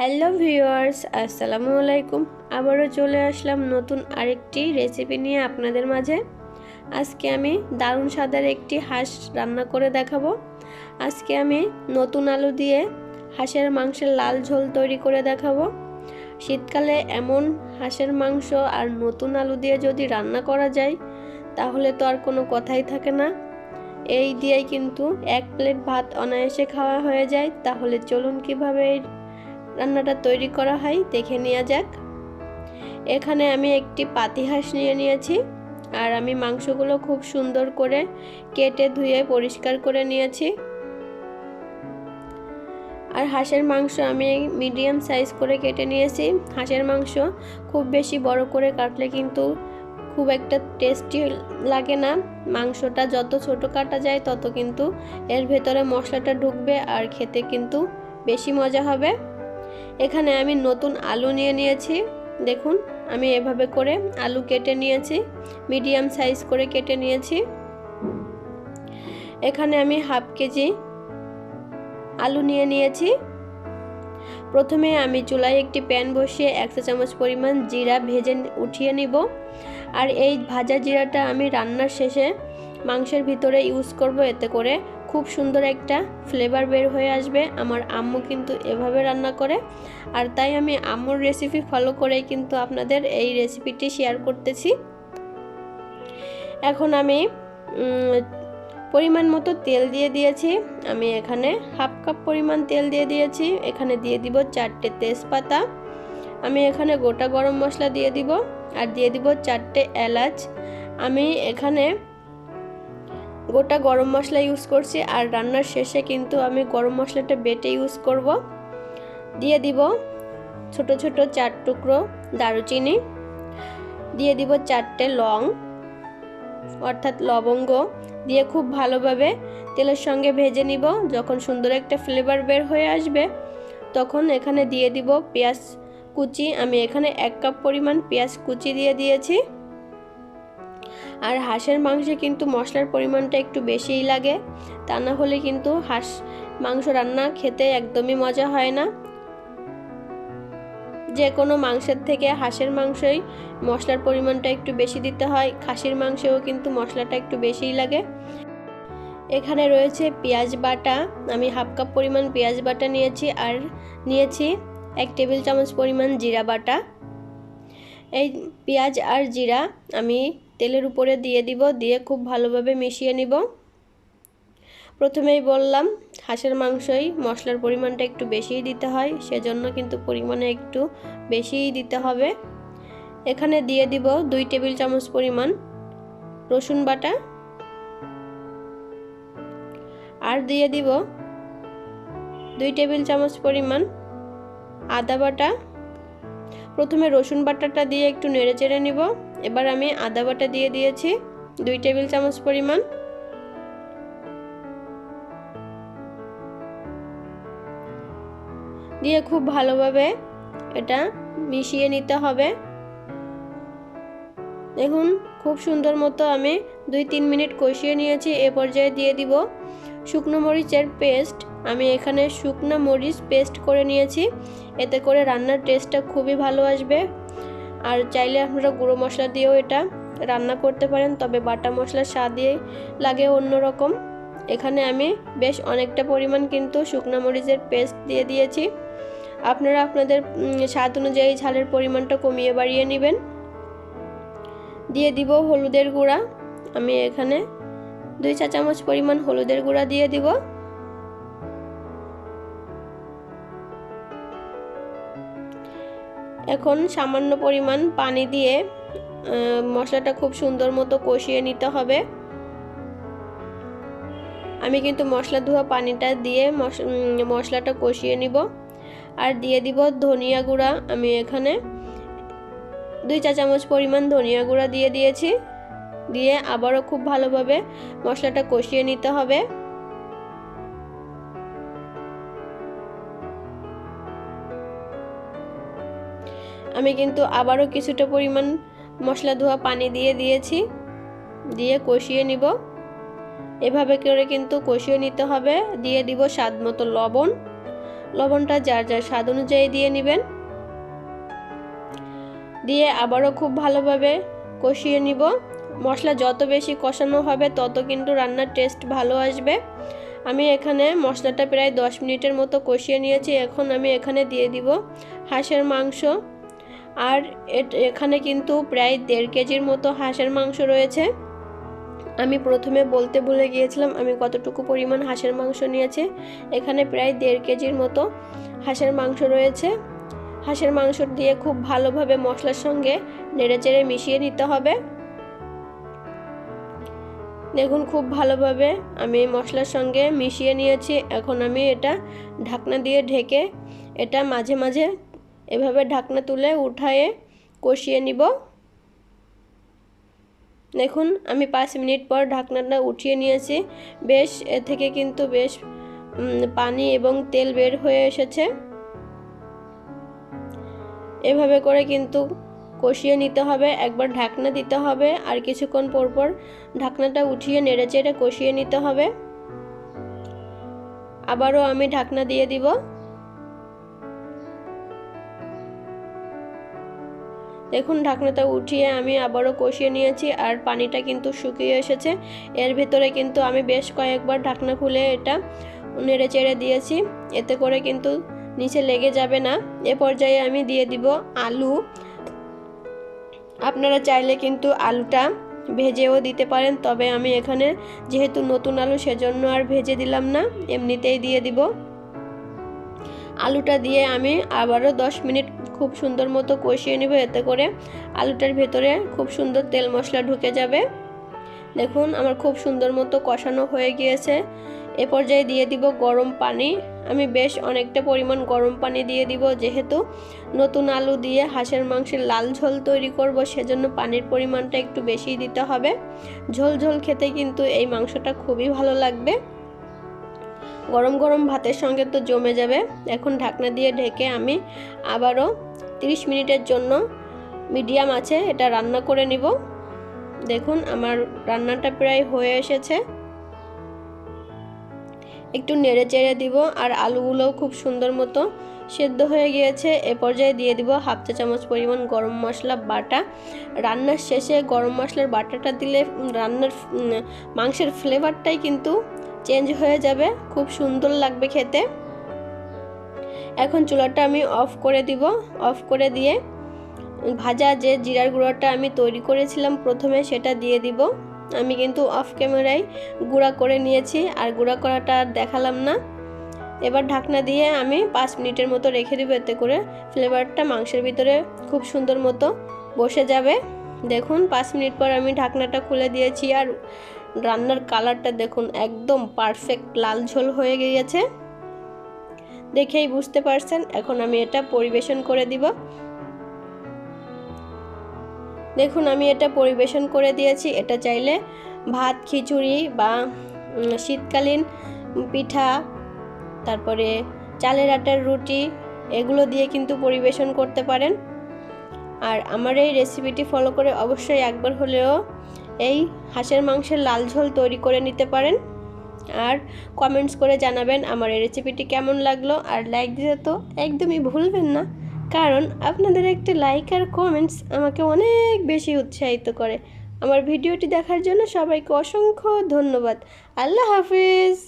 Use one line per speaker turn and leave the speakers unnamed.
Hello viewers, আসসালামু আলাইকুম। আবারও চলে আসলাম নতুন আরেকটি রেসিপি নিয়ে আপনাদের মাঝে। আজকে আমি দারুণ স্বাদের একটি হাঁস রান্না করে দেখাবো। আজকে আমি নতুন আলু দিয়ে হাঁসের মাংসের লাল ঝোল তৈরি করে দেখাবো। শীতকালে এমন হাঁসের মাংস আর নতুন আলু দিয়ে যদি রান্না করা যায় তাহলে তো আর কোনো কথাই থাকে না। এই দিয়েই কিন্তু এক প্লেট ভাত অনায়াসে খাওয়া হয়ে যায়। তাহলে চলুন কিভাবে রান্নাটা তৈরি করা হয় দেখে নেওয়া যাক। এখানে আমি একটি পাতি হাঁস নিয়ে নিয়েছি আর আমি মাংসগুলো খুব সুন্দর করে কেটে ধুয়ে পরিষ্কার করে নিয়েছি। আর হাঁসের মাংস আমি মিডিয়াম সাইজ করে কেটে নিয়েছি। হাঁসের মাংস খুব বেশি বড় করে কাটলে কিন্তু খুব একটা টেস্টি লাগে না। মাংসটা যত ছোট কাটা যায় তত কিন্তু এর ভেতরে মশলাটা ঢুকবে আর খেতে কিন্তু বেশি মজা হবে। এখানে আমি নতুন আলু নিয়ে নিয়েছি। দেখুন আমি এভাবে করে আলু কেটে নিয়েছি, মিডিয়াম সাইজ করে কেটে নিয়েছি। এখানে আমি হাফ কেজি আলু নিয়ে নিয়েছি। প্রথমে আমি চুলায় একটি প্যান বসিয়ে 1 চা চামচ পরিমাণ জিরা ভেজে উঠিয়ে নিব। আর এই ভাজা জিরাটা আমি রান্নার শেষে মাংসের ভিতরে ইউজ করব, এতে করে খুব সুন্দর একটা ফ্লেভার বের হয়ে আসবে। আমার আম্মু কিন্তু এভাবে রান্না করে, আর তাই আমি আম্মুর রেসিপি ফলো করে কিন্তু আপনাদের এই রেসিপিটি শেয়ার করতেছি। এখন আমি পরিমাণ মতো তেল দিয়ে দিয়েছি। আমি এখানে হাফ কাপ পরিমাণ তেল দিয়ে দিয়েছি। এখানে দিয়ে দিব 4টে তেজপাতা। আমি এখানে গোটা গরম মশলা দিয়ে দিব আর দিয়ে দিব 4টে এলাচ। আমি এখানে গোটা গরম মশলা ইউজ করছি আর রান্নার শেষে কিন্তু আমি গরম মশলাটা বেটে ইউজ করব। দিয়ে দিব ছোট ছোট 4 টুকরো দারুচিনি, দিয়ে দিব 4টে লং অর্থাৎ লবঙ্গ, দিয়ে খুব ভালোভাবে তেলের সঙ্গে ভেজে নিব। যখন সুন্দর একটা ফ্লেভার বের হয়ে আসবে তখন এখানে দিয়ে দিব পেঁয়াজ কুচি। আমি এখানে 1 কাপ পরিমাণ পেঁয়াজ কুচি দিয়ে দিয়েছি। আর হাঁসের মাংসে কিন্তু মশলার পরিমাণটা একটু বেশিই লাগে, তা না হলে কিন্তু হাঁস মাংস রান্না খেতে একদমই মজা হয় না। যে কোনো মাংসের থেকে হাঁসের মাংসই মশলার পরিমাণটা একটু বেশি দিতে হয়। খাসির মাংসেও কিন্তু মশলাটা একটু বেশিই লাগে। এখানে রয়েছে পেঁয়াজ বাটা। আমি হাফ কাপ পরিমাণ পেঁয়াজ বাটা নিয়েছি আর নিয়েছি 1 টেবিল চামচ পরিমাণ জিরা বাটা। এই পেঁয়াজ আর জিরা আমি তেলের উপরে দিয়ে দিব, দিয়ে খুব ভালোভাবে মিশিয়ে নিব। প্রথমেই বললাম হাঁসের মাংসই মশলার পরিমাণটা একটু বেশিই দিতে হয়, সেজন্য কিন্তু পরিমাণে একটু বেশিই দিতে হবে। এখানে দিয়ে দিব 2 টেবিল চামচ পরিমাণ রসুন বাটা আর দিয়ে দিব 2 টেবিল চামচ পরিমাণ আদা বাটা। প্রথমে রসুন বাটাটা দিয়ে একটু নেড়েচেড়ে নিব। এবার আমি আদা বাটা দিয়ে দিয়েছি 2 টেবিল চামচ পরিমাণ। দিয়ে খুব ভালোভাবে এটা মিশিয়ে নিতে হবে। দেখুন খুব সুন্দর মতো আমি 2-3 মিনিট কষিয়ে নিয়েছি। এ পর্যায়ে দিয়ে দিব শুকনো মরিচের পেস্ট। আমি এখানে শুকনো মরিচ পেস্ট করে নিয়েছি, এতে করে রান্নার টেস্টটা খুবই ভালো আসবে। আর চাইলে আপনারা গুঁড়ো মশলা দিয়েও এটা রান্না করতে পারেন, তবে বাটা মশলার স্বাদই লাগে অন্যরকম। এখানে আমি বেশ অনেকটা পরিমাণ কিন্তু শুকনো মরিচের পেস্ট দিয়ে দিয়েছি। আপনারা আপনাদের স্বাদ অনুযায়ী ঝালের পরিমাণটা কমিয়ে বাড়িয়ে নেবেন। দিয়ে দিব হলুদের গুঁড়া। আমি এখানে 2 চা চামচ পরিমাণ হলুদের গুঁড়া দিয়ে দিব। এখন সামান্য পরিমাণ পানি দিয়ে মশলাটা খুব সুন্দর মতো কষিয়ে নিতে হবে। আমি কিন্তু মশলা ধোয়া পানিটা দিয়ে মশলাটা কষিয়ে নিব। আর দিয়ে দিব ধনিয়া গুঁড়া। আমি এখানে 2 চা চামচ পরিমাণ ধনিয়া গুঁড়া দিয়ে দিয়েছি। দিয়ে আবারও খুব ভালোভাবে মশলাটা কষিয়ে নিতে হবে। আমি কিন্তু আবারও কিছুটা পরিমাণ মশলা ধোয়া পানি দিয়ে দিয়েছি, দিয়ে কষিয়ে নিব। এভাবে করে কিন্তু কষিয়ে নিতে হবে। দিয়ে দিব স্বাদ মতো লবণ। লবণটা যার যার স্বাদ অনুযায়ী দিয়ে নেবেন। দিয়ে আবারও খুব ভালোভাবে কষিয়ে নিব। মশলা যত বেশি কষানো হবে তত কিন্তু রান্নার টেস্ট ভালো আসবে। আমি এখানে মশলাটা প্রায় 10 মিনিটের মতো কষিয়ে নিয়েছি। এখন আমি এখানে দিয়ে দিব হাঁসের মাংস। আর এখানে কিন্তু প্রায় 1.5 কেজির মতো হাঁসের মাংস রয়েছে। আমি প্রথমে বলতে ভুলে গিয়েছিলাম আমি কতটুকু পরিমাণ হাঁসের মাংস নিয়েছি। এখানে প্রায় 1.5 কেজির মতো হাঁসের মাংস রয়েছে। হাঁসের মাংস দিয়ে খুব ভালোভাবে মশলার সঙ্গে নেড়েচেড়ে মিশিয়ে নিতে হবে। দেখুন খুব ভালোভাবে আমি মশলার সঙ্গে মিশিয়ে নিয়েছি। এখন আমি এটা ঢাকনা দিয়ে ঢেকে এটা মাঝে মাঝে এভাবে ঢাকনা তুলে উঠায়ে কষিয়ে নিব। দেখুন আমি 5 মিনিট পর ঢাকনাটা উঠিয়ে নিয়েছি। বেশ এ থেকে কিন্তু বেশ পানি এবং তেল বের হয়ে এসেছে। এভাবে করে কিন্তু কষিয়ে নিতে হবে। একবার ঢাকনা দিতে হবে আর কিছুক্ষণ পর পর ঢাকনাটা উঠিয়ে নেড়েচেড়ে কষিয়ে নিতে হবে। আবারও আমি ঢাকনা দিয়ে দিব। দেখুন ঢাকনাটা উঠিয়ে আমি আবারও কষিয়ে নিয়েছি আর পানিটা কিন্তু শুকিয়ে এসেছে। এর ভিতরে কিন্তু আমি বেশ কয়েকবার ঢাকনা খুলে এটা নেড়েচেড়ে দিয়েছি, এতে করে কিন্তু নিচে লেগে যাবে না। এ পর্যায়ে আমি দিয়ে দিব আলু। আপনারা চাইলে কিন্তু আলুটা ভেজেও দিতে পারেন, তবে আমি এখানে যেহেতু নতুন আলু সেজন্য আর ভেজে দিলাম না, এমনিতেই দিয়ে দিব। আলুটা দিয়ে আমি আবারও 10 মিনিট খুব সুন্দর মতো কষিয়ে নেব, এতে করে আলুটার ভেতরে খুব সুন্দর তেল মশলা ঢুকে যাবে। দেখুন আমার খুব সুন্দর মতো কষানো হয়ে গিয়েছে। এ পর্যায়ে দিয়ে দিব গরম পানি। আমি বেশ অনেকটা পরিমাণ গরম পানি দিয়ে দিব, যেহেতু নতুন আলু দিয়ে হাঁসের মাংসের লাল ঝোল তৈরি করব, সেজন্য পানির পরিমাণটা একটু বেশি দিতে হবে। ঝোল ঝোল খেতে কিন্তু এই মাংসটা খুবই ভালো লাগবে। গরম গরম ভাতের সঙ্গে তো জমে যাবে। এখন ঢাকনা দিয়ে ঢেকে আমি আবারও 30 মিনিটের জন্য মিডিয়াম আঁচে এটা রান্না করে নিব। দেখুন আমার রান্নাটা প্রায় হয়ে এসেছে। একটু নেড়ে চেড়ে দিব আর আলুগুলোও খুব সুন্দর মতো সেদ্ধ হয়ে গিয়েছে। এ পর্যায়ে দিয়ে দিব 1/2 চা চামচ পরিমাণ গরম মশলা বাটা। রান্নার শেষে গরম মশলার বাটাটা দিলে রান্নার মাংসের ফ্লেভারটাই কিন্তু চেঞ্জ হয়ে যাবে, খুব সুন্দর লাগবে খেতে। এখন চুলাটা আমি অফ করে দিব। অফ করে দিয়ে ভাজা যে জিরার গুঁড়োটা আমি তৈরি করেছিলাম প্রথমে, সেটা দিয়ে দিব। আমি কিন্তু অফ ক্যামেরায় গুঁড়া করে নিয়েছি আর গুঁড়া করাটা আর দেখালাম না। এবার ঢাকনা দিয়ে আমি 5 মিনিটের মতো রেখে দেব, এতে করে ফ্লেভারটা মাংসের ভিতরে খুব সুন্দর মতো বসে যাবে। দেখুন 5 মিনিট পর আমি ঢাকনাটা খুলে দিয়েছি আর রান্নার কালারটা দেখুন একদম পারফেক্ট লাল ঝোল হয়ে গিয়েছে, দেখেই বুঝতে পারছেন। এখন আমি এটা পরিবেশন করে দিব। দেখুন আমি এটা পরিবেশন করে দিয়েছি। এটা চাইলে ভাত, খিচুড়ি বা শীতকালীন পিঠা, তারপরে চালের আটার রুটি, এগুলো দিয়ে কিন্তু পরিবেশন করতে পারেন। আর আমার এই রেসিপিটি ফলো করে অবশ্যই একবার হলেও এই হাঁসের মাংসের লাল ঝোল তৈরি করে নিতে পারেন। আর কমেন্টস করে জানাবেন আমার এই রেসিপিটি কেমন লাগলো। আর লাইক দিতে তো একদমই ভুলবেন না, কারণ আপনাদের একটা লাইক আর কমেন্টস আমাকে অনেক বেশি উৎসাহিত করে। আমার ভিডিওটি দেখার জন্য সবাইকে অসংখ্য ধন্যবাদ। আল্লাহ হাফিজ।